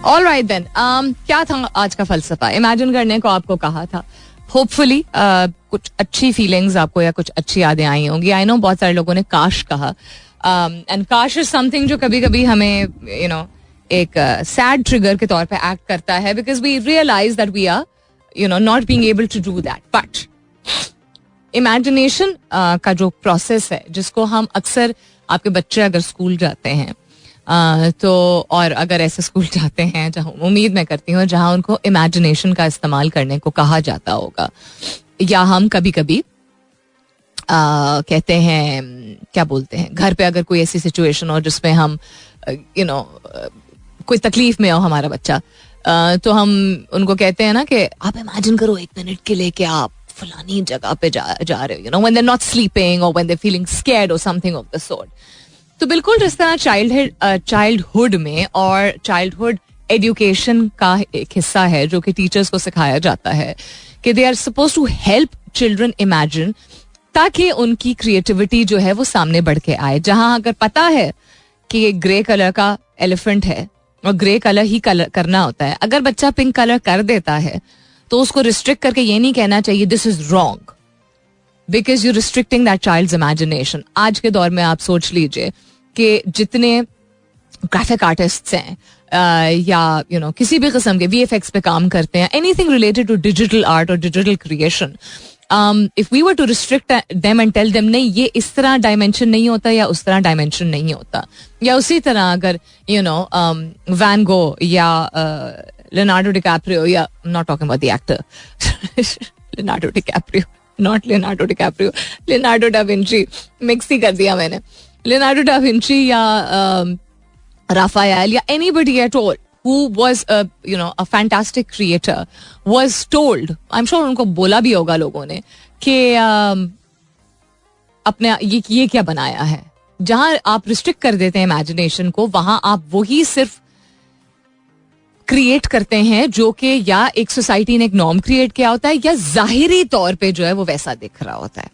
Alright then, क्या था आज का फलसफा? इमेजिन करने को आपको कहा था. होपफुली कुछ अच्छी फीलिंग्स आपको या कुछ अच्छी यादें आई होंगी. आई नो बहुत सारे लोगों ने काश कहा, एंड काश इज समथिंग जो कभी कभी हमें यू नो एक सैड ट्रिगर के तौर पे एक्ट करता है, because we realise that we are not being able to do that. But imagination का जो प्रोसेस है, जिसको हम अक्सर, आपके बच्चे अगर स्कूल जाते हैं तो, और अगर ऐसे स्कूल जाते हैं जहाँ, उम्मीद मैं करती हूँ जहाँ उनको इमेजिनेशन का इस्तेमाल करने को कहा जाता होगा, या हम कभी कभी कहते हैं, क्या बोलते हैं, घर पे अगर कोई ऐसी सिचुएशन हो जिसमें हम कोई तकलीफ में हो हमारा बच्चा, तो हम उनको कहते हैं ना कि आप इमेजिन करो 1 मिनट के लिए कि आप फलानी जगह पे जा रहे हो, when they are not sleeping और व्हेन दे फीलिंग स्कैर्ड और समथिंग ऑफ द सॉर्ट. तो बिल्कुल जिस तरह चाइल्डहुड में और चाइल्डहुड एजुकेशन का एक हिस्सा है जो कि टीचर्स को सिखाया जाता है कि they are suppose to help children imagine, ताकि उनकी क्रिएटिविटी जो है वो सामने बढ़ के आए. जहां अगर पता है कि ये ग्रे कलर का एलिफेंट है और ग्रे कलर ही कलर करना होता है, अगर बच्चा पिंक कलर कर देता है तो उसको रिस्ट्रिक्ट करके ये नहीं कहना चाहिए this is wrong, because you restricting that child's imagination. आज के दौर में आप सोच लीजिए कि जितने ग्राफिक आर्टिस्ट्स हैं या किसी भी किस्म के VFX पे काम करते हैं, anything related to digital art और digital creation, if we were to restrict them and tell them नहीं ये इस तरह डायमेंशन नहीं होता या उस तरह डायमेंशन नहीं होता, या उसी तरह अगर वैन गो या लियोनार्डो डिकैप्रियो, या not talking about the actor Leonardo DiCaprio, not Leonardo DiCaprio, Leonardo da Vinci, mix ही कर दिया मैंने. लियोनार्डो डा विंची या राफाएल या anybody at all who was a fantastic creator was told, I'm sure उनको बोला भी होगा लोगों ने कि अपने ये क्या बनाया है. जहां आप रिस्ट्रिक्ट कर देते हैं इमेजिनेशन को, वहां आप वही सिर्फ क्रिएट करते हैं जो कि या एक सोसाइटी ने एक नॉर्म क्रिएट किया होता है या जाहिरी तौर पे जो है वो वैसा दिख रहा होता है.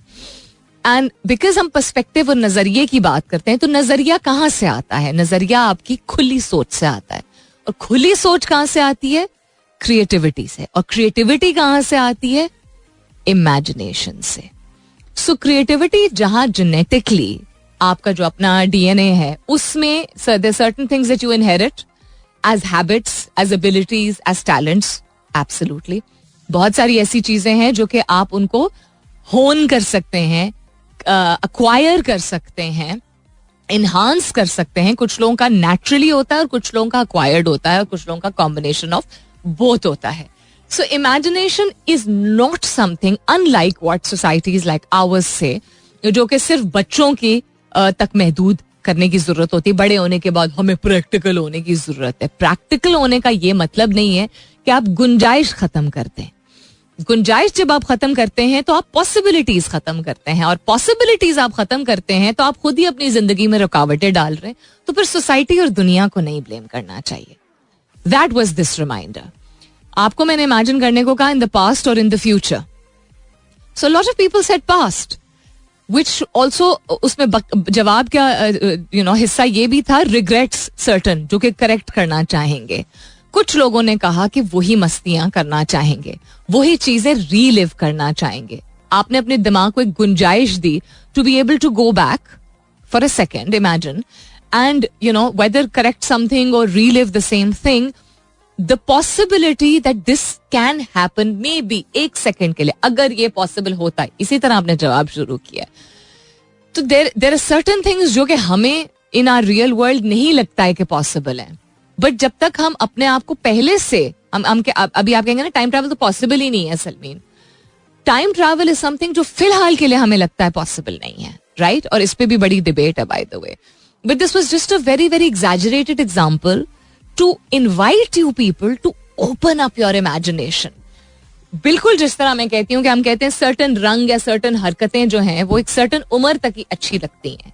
एंड बिकॉज हम पर्सपेक्टिव और नजरिए की बात करते हैं, तो नजरिया कहाँ से आता है? नजरिया आपकी खुली सोच से आता है, और खुली सोच कहां से आती है? क्रिएटिविटी से, और क्रिएटिविटी कहां से आती है? इमेजिनेशन से. सो क्रिएटिविटी जहां जेनेटिकली आपका जो अपना DNA है उसमें certain things that you inherit as habits, as abilities, as talents, absolutely. बहुत सारी ऐसी चीजें हैं जो कि आप उनको होन कर सकते हैं, अक्वायर कर सकते हैं, इनहांस कर सकते हैं. कुछ लोगों का नेचुरली होता है और कुछ लोगों का अक्वायर्ड होता है और कुछ लोगों का कॉम्बिनेशन ऑफ बोथ होता है. So imagination is not something unlike what societies like ours say, जो कि सिर्फ बच्चों की तक महदूद करने की जरूरत होती है. बड़े होने के बाद हमें प्रैक्टिकल होने की जरूरत है. प्रैक्टिकल होने का ये मतलब नहीं है कि आप गुंजाइश खत्म कर दें. गुंजाइश जब आप खत्म करते हैं तो आप पॉसिबिलिटीज खत्म करते हैं, और पॉसिबिलिटीज आप खत्म करते हैं तो आप खुद ही अपनी जिंदगी में रुकावटें डाल रहे हैं. तो फिर सोसाइटी और दुनिया को नहीं ब्लेम करना चाहिए. That was this reminder. आपको मैंने इमेजिन करने को कहा इन द पास्ट और in the future. So lot of people said past, which also, उसमें जवाब क्या हिस्सा ये भी था, रिग्रेट्स सर्टन, जो कि करेक्ट करना चाहेंगे. कुछ लोगों ने कहा कि वही मस्तियां करना चाहेंगे, वही चीजें रीलिव करना चाहेंगे. आपने अपने दिमाग को एक गुंजाइश दी to be able to go back for a second, imagine, and whether correct something और relive the same thing. The possibility that this can happen, maybe एक सेकेंड के लिए, अगर ये पॉसिबल होता है. इसी तरह आपने जवाब शुरू किया. तो देयर आर सर्टेन थिंग्स जो कि हमें इन आवर रियल वर्ल्ड नहीं लगता है कि पॉसिबल है, बट जब तक हम अपने आप को पहले से अभी आप कहेंगे ना टाइम ट्रैवल तो पॉसिबल ही नहीं है. Salmeen, time travel is something जो फिलहाल के लिए हमें लगता है पॉसिबल नहीं है, राइट? और इस पे भी बड़ी डिबेट है, by the way. But this was just a very very exaggerated example to invite you people to open up your imagination. बिल्कुल जिस तरह मैं कहती हूँ कि हम कहते हैं सर्टन रंग या सर्टन हरकतें जो हैं वो एक सर्टन उम्र तक ही अच्छी लगती हैं,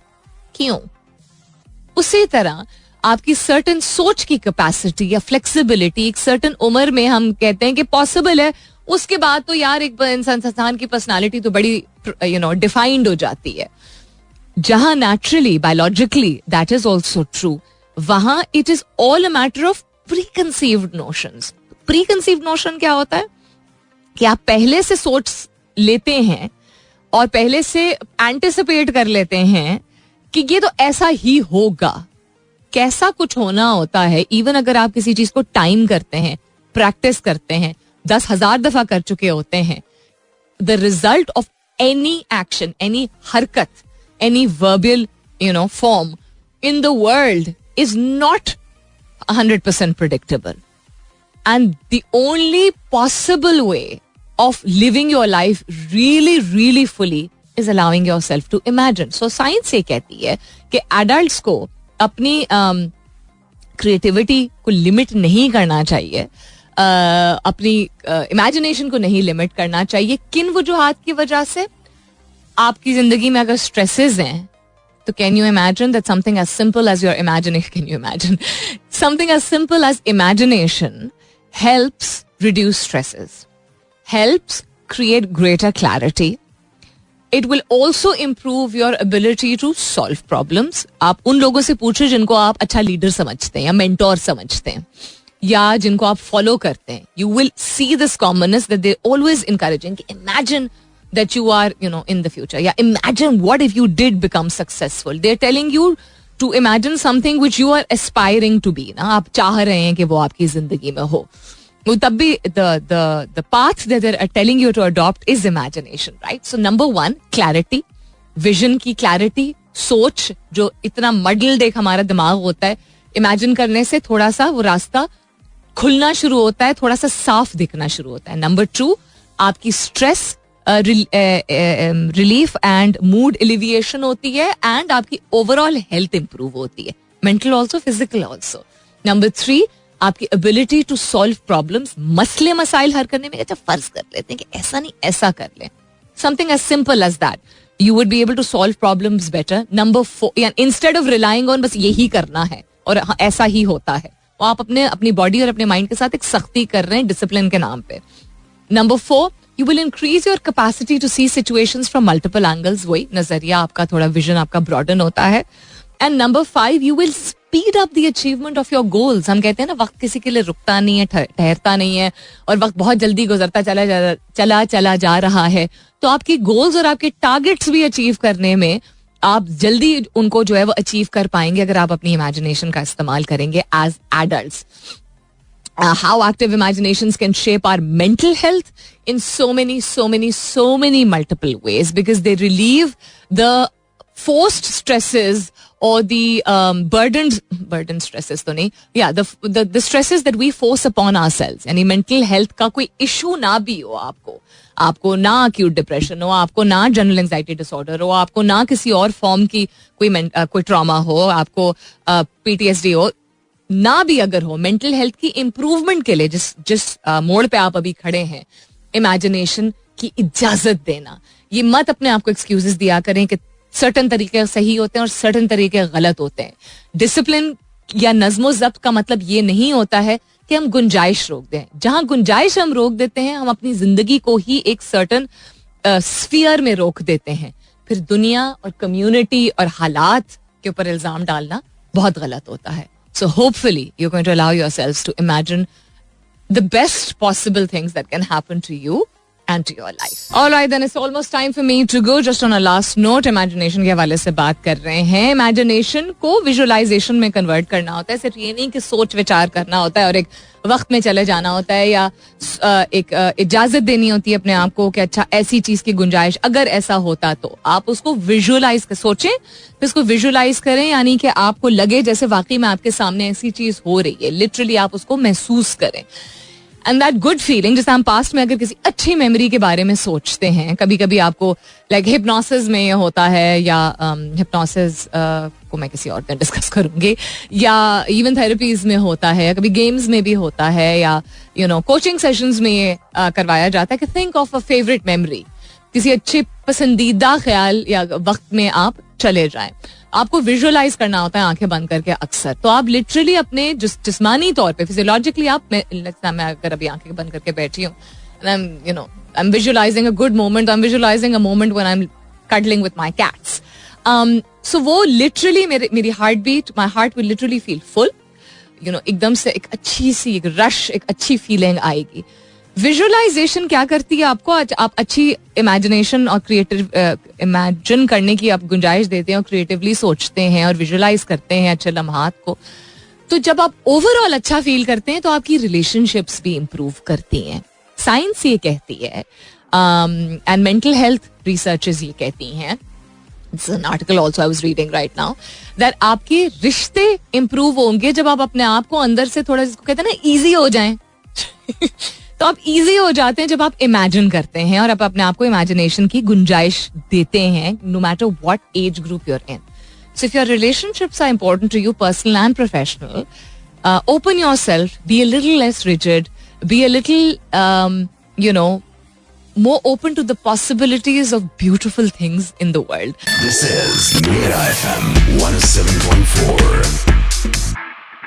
क्यों? उसी तरह आपकी सर्टन सोच की कैपेसिटी या फ्लेक्सिबिलिटी एक सर्टन उम्र में हम कहते हैं कि पॉसिबल है. उसके बाद तो यार एक इंसान की पर्सनालिटी तो बड़ी डिफाइंड हो जाती है. जहां naturally biologically that is also true, वहां it is all a matter of preconceived notions. Preconceived notion क्या होता है कि आप पहले से सोच लेते हैं और पहले से एंटिसिपेट कर लेते हैं कि ये तो ऐसा ही होगा. कैसा कुछ होना होता है, इवन अगर आप किसी चीज को टाइम करते हैं, प्रैक्टिस करते हैं, 10,000 दफा कर चुके होते हैं, the result of any action, any हरकत, any verbal form in the world is not 100% predictable. And the only possible way of living your life really, really fully is allowing yourself to imagine. So science ये कहती है कि adults को अपनी creativity को limit नहीं करना चाहिए, अपनी imagination को नहीं limit करना चाहिए. किन वजूहात की वजह से? आपकी जिंदगी में अगर stresses हैं, so can you imagine that something as simple as your imagination, can you imagine? Something as simple as imagination helps reduce stresses, helps create greater clarity. It will also improve your ability to solve problems. आप उन लोगों से पूछे जिनको आप अच्छा leader समझते हैं या मेंटोर समझते हैं या जिनको आप फॉलो करते हैं. You will see this commonness that they're always encouraging. Imagine that you are, in the future. Yeah, imagine what if you did become successful. They're telling you to imagine something which you are aspiring to be. ना आप चाह रहे हैं कि वो आपकी जिंदगी में हो. वो तब भी the path that they're telling you to adopt is imagination, right? So number 1, clarity, vision की clarity, सोच जो इतना muddled एक हमारा दिमाग होता है, imagine करने से थोड़ा सा वो रास्ता खुलना शुरू होता है, थोड़ा सा साफ दिखना शुरू होता है. Number 2, आपकी stress relief and mood alleviation होती है एंड आपकी ओवरऑल हेल्थ इंप्रूव होती है, mental also, physical also. Number 3, आपकी एबिलिटी टू सॉल्व प्रॉब्लम्स, मसले मसाइल हल करने में. अच्छा फर्ज कर लेते हैं कि ऐसा नहीं ऐसा कर लें, something as simple as that, you would be able to solve problems better. Number 4, instead of relying on बस यही करना है और ऐसा ही होता है, वो आप अपनी बॉडी और अपने माइंड के साथ एक सख्ती कर रहे हैं डिसिप्लिन के नाम पे. Number 4, you will increase your capacity to see situations from multiple angles. वही नजरिया आपका थोड़ा विजन आपका broaden होता है. And number 5, you will speed up the achievement of your goals. हम कहते हैं ना वक्त किसी के लिए रुकता नहीं है, ठहरता नहीं है और वक्त बहुत जल्दी गुजरता चला जा रहा है. तो आपकी गोल्स और आपके टारगेट्स भी अचीव करने में आप जल्दी उनको जो है वो अचीव कर पाएंगे अगर आप अपनी इमेजिनेशन का इस्तेमाल करेंगे as adults. How active imaginations can shape our mental health in so many multiple ways, because they relieve the forced stresses or the burdened stresses तो नहीं, the stresses that we force upon ourselves. यानी mental health का कोई issue ना भी हो, आपको ना acute depression हो, आपको ना general anxiety disorder हो, आपको ना किसी और form की कोई trauma हो, आपको PTSD हो, ना भी अगर हो, मेंटल हेल्थ की इंप्रूवमेंट के लिए जिस मोड़ पे आप अभी खड़े हैं, इमेजिनेशन की इजाजत देना. ये मत अपने आप को एक्सक्यूजेस दिया करें कि सर्टन तरीके सही होते हैं और सर्टन तरीके गलत होते हैं. डिसिप्लिन या नज्मो ज़ब्त का मतलब ये नहीं होता है कि हम गुंजाइश रोक दें. जहां गुंजाइश हम रोक देते हैं, हम अपनी जिंदगी को ही एक सर्टन स्फीयर में रोक देते हैं. फिर दुनिया और कम्युनिटी और हालात के ऊपर इल्जाम डालना बहुत गलत होता है. So hopefully you're going to allow yourselves to imagine the best possible things that can happen to you and to your life. All right, then it's almost time for me to go. Just on a last note, imagination के हवाले से बात कर रहे हैं. Imagination को visualization में convert करना होता है. सिर्फ ये नहीं कि सोच विचार करना होता है और एक वक्त में चले जाना होता है या एक इजाजत देनी होती है अपने आप को कि अच्छा ऐसी चीज की गुंजाइश अगर ऐसा होता तो आप उसको विजुअलाइज कर सोचें, फिर उसको विजुअलाइज करें, यानी कि आपको लगे जैसे वाकई में आपके सामने ऐसी चीज हो रही है. लिटरली आप उसको महसूस करें. एंड दैट गुड फीलिंग, जैसे हम पास्ट में अगर किसी अच्छी मेमोरी के बारे में सोचते हैं, कभी कभी आपको लाइक हिप्नोसिस में ये होता है, या हिप्नोसिस को मैं किसी और दिन डिस्कस करूंगी, या इवन थेरेपीज में होता है, कभी गेम्स में भी होता है, या कोचिंग सेशंस में ये करवाया जाता है कि think of a favourite memory, किसी अच्छे पसंदीदा ख्याल या वक्त में आप चले जाएं. आपको विजुअलाइज करना होता है आंखें बंद करके अक्सर. तो आप लिटरली अपने जिस्मानी तौर पे फिजियोलॉजिकली आप, मैं अगर अभी आंखें बंद करके बैठी हूँ, I'm visualizing a good moment, I'm visualizing a moment when I'm cuddling with my cats. So वो literally मेरी heartbeat, my heart will literally feel full. एकदम से एक अच्छी सी एक रश, एक अच्छी फीलिंग आएगी. विजुअलाइजेशन क्या करती है आपको? आप अच्छी इमेजिनेशन और क्रिएटिव इमेजिन करने की आप गुंजाइश देते हैं और क्रिएटिवली सोचते हैं और विजुअलाइज करते हैं अच्छे लम्हात को. तो जब आप ओवरऑल अच्छा फील करते हैं तो आपकी रिलेशनशिप्स भी इम्प्रूव करती हैं. साइंस ये कहती है एंड मेंटल हेल्थ रिसर्चेस ये कहती हैं, it's an article also I was reading right now, that आपके रिश्ते इम्प्रूव होंगे जब आप अपने आप को अंदर से थोड़ा, जिसको कहते हैं ना, ईजी हो जाएं. तो आप इजी हो जाते हैं जब आप इमेजिन करते हैं और आप अपने आप को इमेजिनेशन की गुंजाइश देते हैं, no matter what age group you're in. So if your relationships are important to you, personal and professional, open yourself, be a little less rigid, be a little more open to the possibilities of beautiful things in the world. This is Mera FM 107.4.